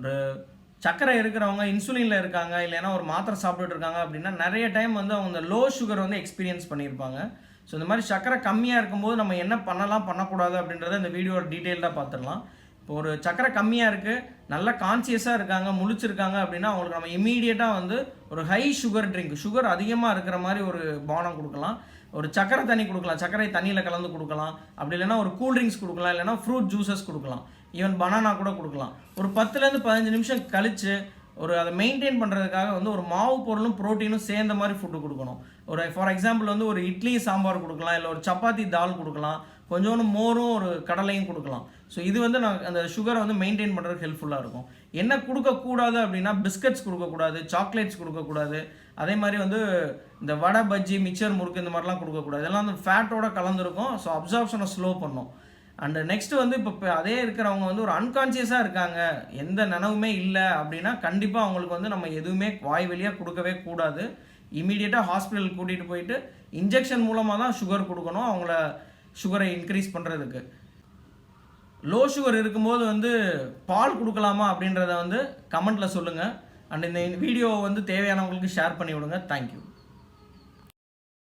ஒரு சர்க்கரை இருக்கிறவங்க இன்சுலினில் இருக்காங்க, இல்லைன்னா ஒரு மாத்திரை சாப்பிட்டுட்டு இருக்காங்க அப்படின்னா நிறைய டைம் வந்து அவங்க இந்த லோ சுகர் வந்து எக்ஸ்பீரியன்ஸ் பண்ணியிருப்பாங்க. ஸோ இந்த மாதிரி சர்க்கரை கம்மியாக இருக்கும்போது நம்ம என்ன பண்ணலாம் பண்ணக்கூடாது அப்படின்றத இந்த வீடியோ டீட்டெயில்டாக பார்த்துடலாம். இப்போ ஒரு சர்க்கரை கம்மியாக இருக்குது, நல்லா கான்சியஸாக இருக்காங்க, முழிச்சிருக்காங்க அப்படின்னா அவங்களுக்கு நம்ம இமீடியட்டாக வந்து ஒரு ஹை சுகர் ட்ரிங்க், சுகர் அதிகமாக இருக்கிற மாதிரி ஒரு பானம் கொடுக்கலாம். ஒரு சக்கரை தண்ணி கொடுக்கலாம், சர்க்கரை தண்ணியில் கலந்து கொடுக்கலாம். அப்படி இல்லைன்னா ஒரு கூல்ட்ரிங்க்ஸ் கொடுக்கலாம், இல்லைன்னா ஃப்ரூட் ஜூஸஸ் கொடுக்கலாம், ஈவன் பனானா கூட கொடுக்கலாம். ஒரு 10லேருந்து 15 நிமிஷம் கழித்து ஒரு அதை மெயின்டைன் பண்ணுறதுக்காக வந்து ஒரு மாவு பொருளும் ப்ரோட்டீனும் சேர்ந்த மாதிரி ஃபுட்டு கொடுக்கணும். ஒரு ஃபார் எக்ஸாம்பிள் வந்து ஒரு இட்லி சாம்பார் கொடுக்கலாம், இல்லை ஒரு சப்பாத்தி தால் கொடுக்கலாம், கொஞ்சோண்டு மோரும் ஒரு கடலையும் கொடுக்கலாம். ஸோ இது வந்து நான் அந்த சுகரை வந்து மெயின்டைன் பண்ணுறதுக்கு ஹெல்ப்ஃபுல்லாக இருக்கும். என்ன கொடுக்கக்கூடாது அப்படின்னா பிஸ்கட்ஸ் கொடுக்கக்கூடாது, சாக்லேட்ஸ் கொடுக்கக்கூடாது, அதே மாதிரி வந்து இந்த வடை பஜ்ஜி மிக்சர் முறுக்கு இந்த மாதிரிலாம் கொடுக்கக்கூடாது. இதெல்லாம் வந்து ஃபேட்டோட கலந்துருக்கும். ஸோ அப்சார்ப்ஷனை ஸ்லோ பண்ணும். அண்டு நெக்ஸ்ட் வந்து இப்போ அதே இருக்கிறவங்க வந்து ஒரு அன்கான்சியஸாக இருக்காங்க, எந்த நினைவுமே இல்லை அப்படின்னா கண்டிப்பாக அவங்களுக்கு வந்து நம்ம எதுவுமே வாய் வழியாக கொடுக்கவே கூடாது. இமீடியட்டாக ஹாஸ்பிட்டல் கூட்டிகிட்டு போயிட்டு இன்ஜெக்ஷன் மூலமாக தான் சுகர் கொடுக்கணும், அவங்கள சுகரை இன்க்ரீஸ் பண்ணுறதுக்கு. லோ சுகர் இருக்கும்போது வந்து பால் கொடுக்கலாமா அப்படின்றத வந்து கமெண்ட்டில் சொல்லுங்கள். அண்ட் இந்த வீடியோவை வந்து தேவையானவங்களுக்கு ஷேர் பண்ணி விடுங்க. தேங்க்யூ.